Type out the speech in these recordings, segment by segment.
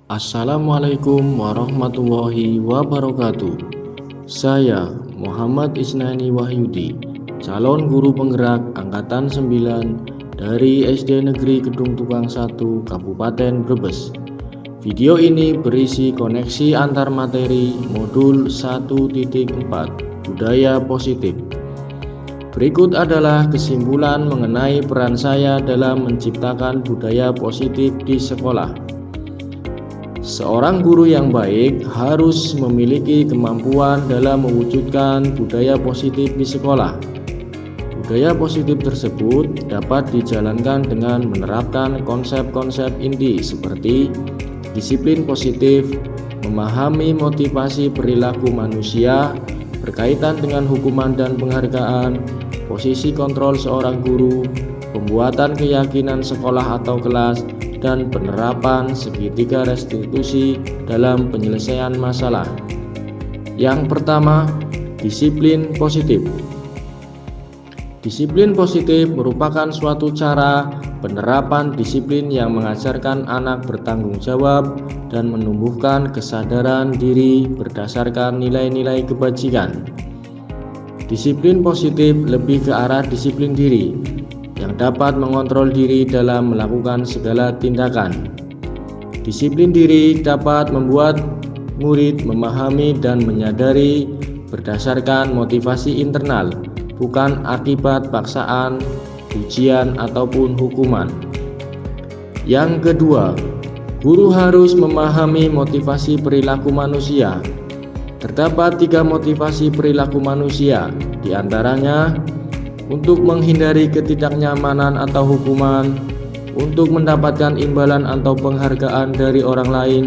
Assalamualaikum warahmatullahi wabarakatuh. Saya Muhammad Isnani Wahyudi, calon guru penggerak angkatan 9 dari SD Negeri Kedung Tukang 1 Kabupaten Brebes. Video ini berisi koneksi antar materi modul 1.4 Budaya Positif. Berikut adalah kesimpulan mengenai peran saya dalam menciptakan budaya positif di sekolah. Seorang guru yang baik harus memiliki kemampuan dalam mewujudkan budaya positif di sekolah. Budaya positif tersebut dapat dijalankan dengan menerapkan konsep-konsep inti seperti disiplin positif, memahami motivasi perilaku manusia berkaitan dengan hukuman dan penghargaan, posisi kontrol seorang guru, pembuatan keyakinan sekolah atau kelas, dan penerapan segitiga restitusi dalam penyelesaian masalah. Yang pertama, disiplin positif. Disiplin positif merupakan suatu cara penerapan disiplin yang mengajarkan anak bertanggung jawab dan menumbuhkan kesadaran diri berdasarkan nilai-nilai kebajikan. Disiplin positif lebih ke arah disiplin diri yang dapat mengontrol diri dalam melakukan segala tindakan. Disiplin diri dapat membuat murid memahami dan menyadari berdasarkan motivasi internal, bukan akibat paksaan, ujian, ataupun hukuman. Yang kedua, guru harus memahami motivasi perilaku manusia. Terdapat 3 motivasi perilaku manusia, diantaranya untuk menghindari ketidaknyamanan atau hukuman, untuk mendapatkan imbalan atau penghargaan dari orang lain,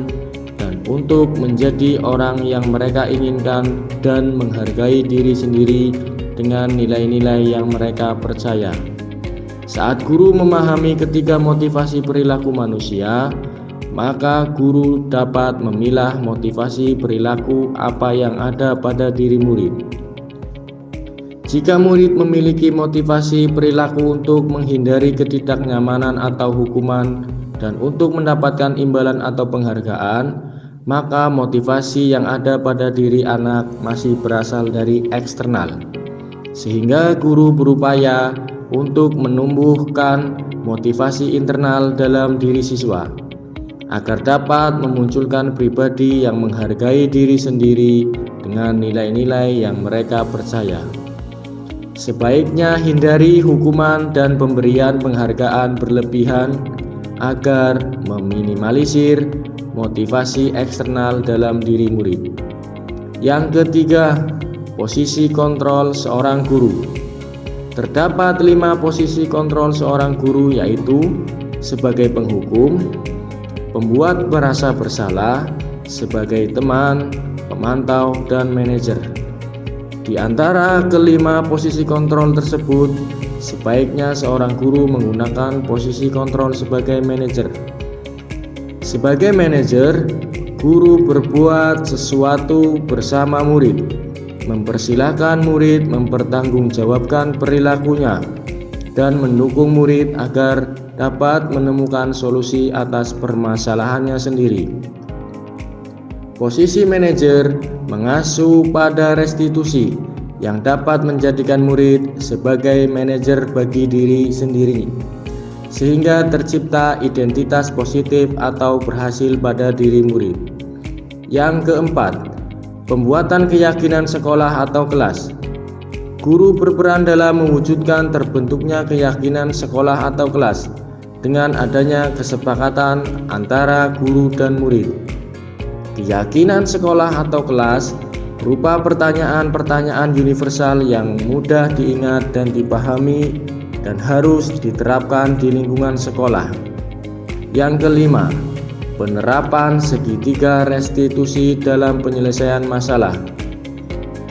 dan untuk menjadi orang yang mereka inginkan dan menghargai diri sendiri dengan nilai-nilai yang mereka percaya. Saat guru memahami ketiga motivasi perilaku manusia, maka guru dapat memilah motivasi perilaku apa yang ada pada diri murid. Jika murid memiliki motivasi perilaku untuk menghindari ketidaknyamanan atau hukuman dan untuk mendapatkan imbalan atau penghargaan, maka motivasi yang ada pada diri anak masih berasal dari eksternal. Sehingga guru berupaya untuk menumbuhkan motivasi internal dalam diri siswa agar dapat memunculkan pribadi yang menghargai diri sendiri dengan nilai-nilai yang mereka percaya. Sebaiknya hindari hukuman dan pemberian penghargaan berlebihan agar meminimalisir motivasi eksternal dalam diri murid. Yang ketiga, posisi kontrol seorang guru. Terdapat 5 posisi kontrol seorang guru, yaitu sebagai penghukum, pembuat merasa bersalah, sebagai teman, pemantau, dan manajer. Di antara kelima posisi kontrol tersebut, sebaiknya seorang guru menggunakan posisi kontrol sebagai manajer. Sebagai manajer, guru berbuat sesuatu bersama murid, mempersilahkan murid mempertanggungjawabkan perilakunya, dan mendukung murid agar dapat menemukan solusi atas permasalahannya sendiri. Posisi manajer mengasuh pada restitusi yang dapat menjadikan murid sebagai manajer bagi diri sendiri, sehingga tercipta identitas positif atau berhasil pada diri murid. Yang keempat, pembuatan keyakinan sekolah atau kelas. Guru berperan dalam mewujudkan terbentuknya keyakinan sekolah atau kelas dengan adanya kesepakatan antara guru dan murid. Keyakinan sekolah atau kelas berupa pertanyaan-pertanyaan universal yang mudah diingat dan dipahami dan harus diterapkan di lingkungan sekolah. Yang kelima, penerapan segitiga restitusi dalam penyelesaian masalah.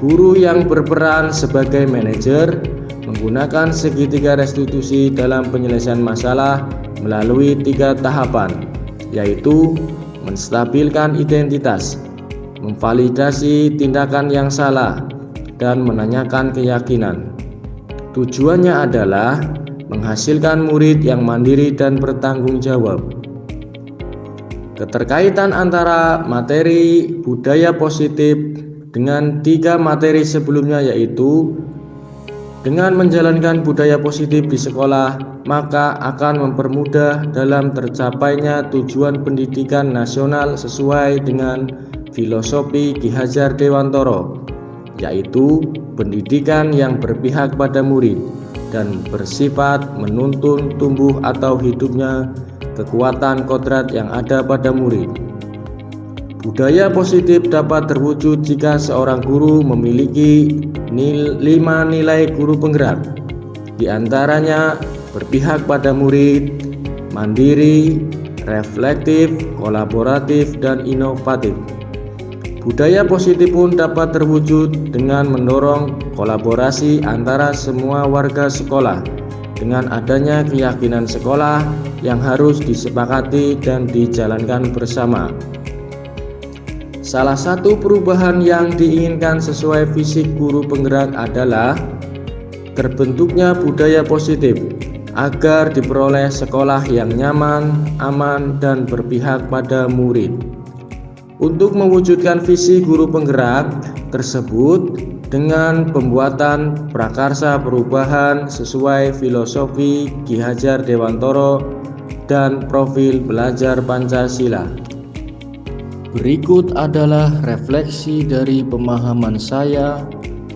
Guru yang berperan sebagai manajer menggunakan segitiga restitusi dalam penyelesaian masalah melalui 3 tahapan, yaitu menstabilkan identitas, memvalidasi tindakan yang salah, dan menanyakan keyakinan. Tujuannya adalah menghasilkan murid yang mandiri dan bertanggung jawab. Keterkaitan antara materi budaya positif dengan 3 materi sebelumnya, yaitu dengan menjalankan budaya positif di sekolah, maka akan mempermudah dalam tercapainya tujuan pendidikan nasional sesuai dengan filosofi Ki Hajar Dewantara, yaitu pendidikan yang berpihak pada murid dan bersifat menuntun tumbuh atau hidupnya kekuatan kodrat yang ada pada murid. Budaya positif dapat terwujud jika seorang guru memiliki 5 nilai guru penggerak, di antaranya berpihak pada murid, mandiri, reflektif, kolaboratif, dan inovatif. Budaya positif pun dapat terwujud dengan mendorong kolaborasi antara semua warga sekolah dengan adanya keyakinan sekolah yang harus disepakati dan dijalankan bersama. Salah satu perubahan yang diinginkan sesuai visi guru penggerak adalah terbentuknya budaya positif agar diperoleh sekolah yang nyaman, aman, dan berpihak pada murid. Untuk mewujudkan visi guru penggerak tersebut dengan pembuatan prakarsa perubahan sesuai filosofi Ki Hajar Dewantara dan profil belajar Pancasila. Berikut adalah refleksi dari pemahaman saya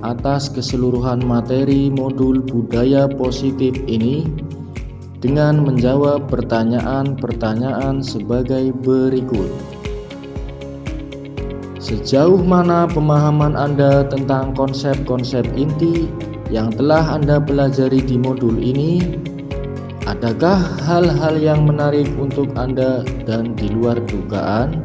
atas keseluruhan materi modul budaya positif ini dengan menjawab pertanyaan-pertanyaan sebagai berikut. Sejauh mana pemahaman Anda tentang konsep-konsep inti yang telah Anda pelajari di modul ini? Adakah hal-hal yang menarik untuk Anda dan di luar dugaan?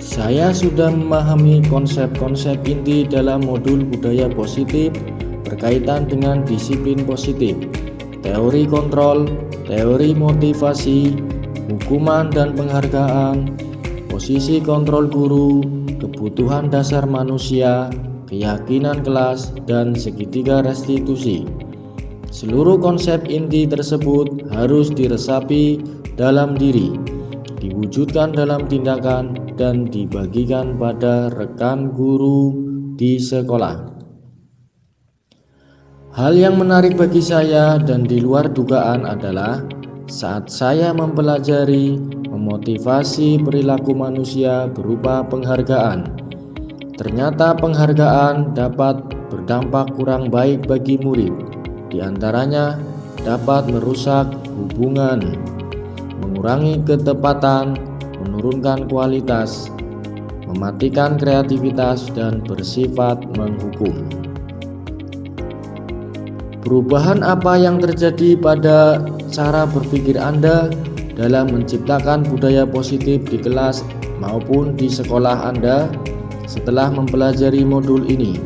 Saya sudah memahami konsep-konsep inti dalam modul budaya positif berkaitan dengan disiplin positif, teori kontrol, teori motivasi, hukuman dan penghargaan, posisi kontrol guru, kebutuhan dasar manusia, keyakinan kelas, dan segitiga restitusi. Seluruh konsep inti tersebut harus diresapi dalam diri, diwujudkan dalam tindakan, dan dibagikan pada rekan guru di sekolah. Hal yang menarik bagi saya dan di luar dugaan adalah saat saya mempelajari memotivasi perilaku manusia berupa penghargaan. Ternyata penghargaan dapat berdampak kurang baik bagi murid. Di antaranya dapat merusak hubungan, mengurangi ketepatan, menurunkan kualitas, mematikan kreativitas, dan bersifat menghukum. Perubahan apa yang terjadi pada cara berpikir Anda dalam menciptakan budaya positif di kelas maupun di sekolah Anda setelah mempelajari modul ini?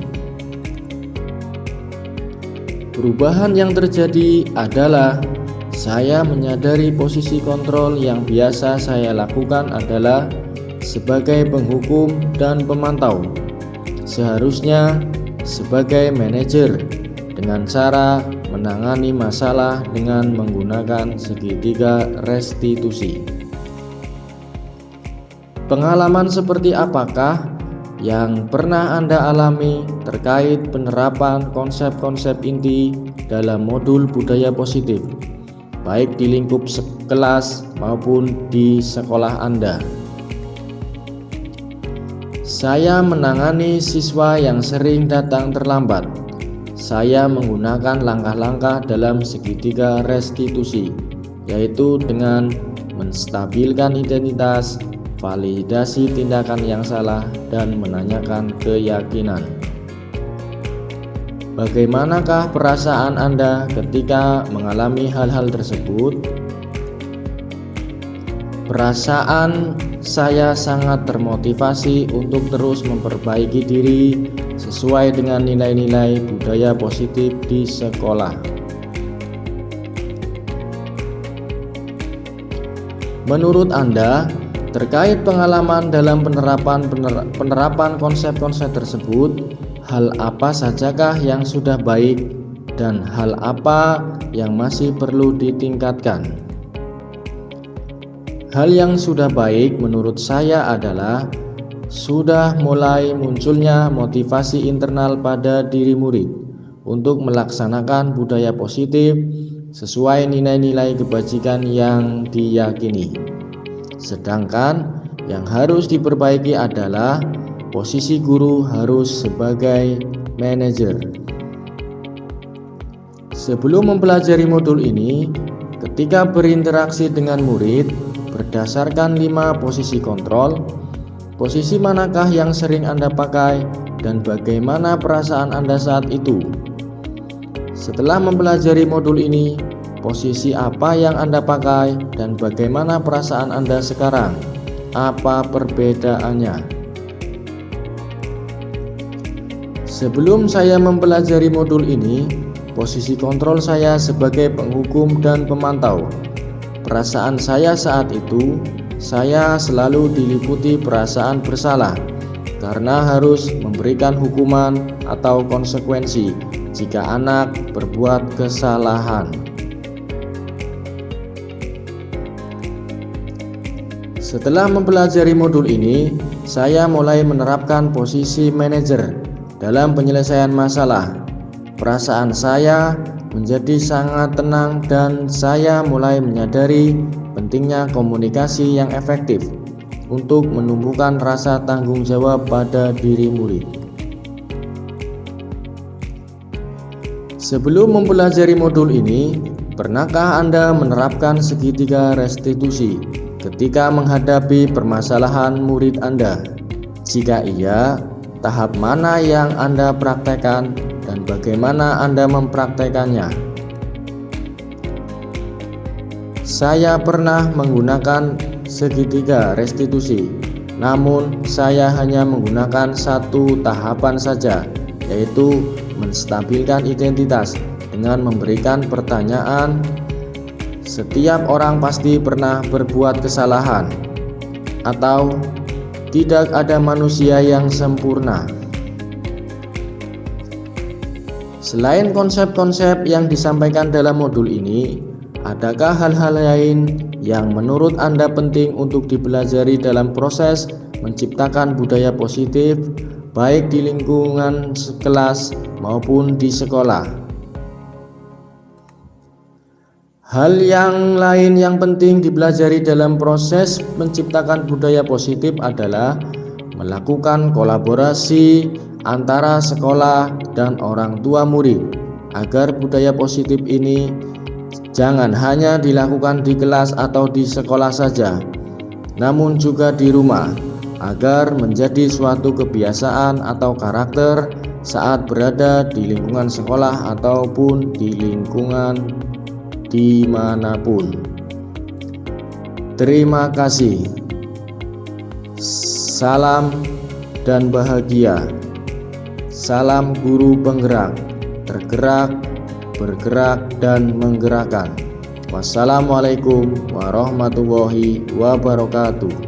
Perubahan yang terjadi adalah saya menyadari posisi kontrol yang biasa saya lakukan adalah sebagai penghukum dan pemantau, seharusnya sebagai manajer, dengan cara menangani masalah dengan menggunakan segitiga restitusi. Pengalaman seperti apakah yang pernah Anda alami terkait penerapan konsep-konsep inti dalam modul budaya positif, baik di lingkup kelas maupun di sekolah Anda? Saya menangani siswa yang sering datang terlambat. Saya menggunakan langkah-langkah dalam segitiga restitusi, yaitu dengan menstabilkan identitas, validasi tindakan yang salah, dan menanyakan keyakinan. Bagaimanakah perasaan Anda ketika mengalami hal-hal tersebut? Perasaan saya sangat termotivasi untuk terus memperbaiki diri sesuai dengan nilai-nilai budaya positif di sekolah. Menurut Anda, terkait pengalaman dalam penerapan konsep-konsep tersebut, hal apa sajakah yang sudah baik dan hal apa yang masih perlu ditingkatkan? Hal yang sudah baik menurut saya adalah sudah mulai munculnya motivasi internal pada diri murid untuk melaksanakan budaya positif sesuai nilai-nilai kebajikan yang diyakini. Sedangkan yang harus diperbaiki adalah posisi guru harus sebagai manajer. Sebelum mempelajari modul ini, ketika berinteraksi dengan murid berdasarkan 5 posisi kontrol, posisi manakah yang sering Anda pakai dan bagaimana perasaan Anda saat itu? Setelah mempelajari modul ini, posisi apa yang Anda pakai dan bagaimana perasaan Anda sekarang? Apa perbedaannya? Sebelum saya mempelajari modul ini, posisi kontrol saya sebagai penghukum dan pemantau. Perasaan saya saat itu, saya selalu diliputi perasaan bersalah karena harus memberikan hukuman atau konsekuensi jika anak berbuat kesalahan. Setelah mempelajari modul ini, saya mulai menerapkan posisi manajer dalam penyelesaian masalah. Perasaan saya menjadi sangat tenang dan saya mulai menyadari pentingnya komunikasi yang efektif untuk menumbuhkan rasa tanggung jawab pada diri murid. Sebelum mempelajari modul ini, pernahkah Anda menerapkan segitiga restitusi ketika menghadapi permasalahan murid Anda? Jika iya, tahap mana yang Anda praktekkan dan bagaimana Anda mempraktekannya? Saya pernah menggunakan segitiga restitusi, namun saya hanya menggunakan satu tahapan saja, yaitu menstabilkan identitas dengan memberikan pertanyaan. Setiap orang pasti pernah berbuat kesalahan, atau tidak ada manusia yang sempurna. Selain konsep-konsep yang disampaikan dalam modul ini, adakah hal-hal lain yang menurut Anda penting untuk dipelajari dalam proses menciptakan budaya positif, baik di lingkungan kelas maupun di sekolah? Hal yang lain yang penting dipelajari dalam proses menciptakan budaya positif adalah melakukan kolaborasi antara sekolah dan orang tua murid agar budaya positif ini jangan hanya dilakukan di kelas atau di sekolah saja, namun juga di rumah agar menjadi suatu kebiasaan atau karakter saat berada di lingkungan sekolah ataupun di lingkungan dimanapun. Terima kasih. Salam dan bahagia. Salam guru penggerak, tergerak, bergerak, dan menggerakkan. Wassalamualaikum warahmatullahi wabarakatuh.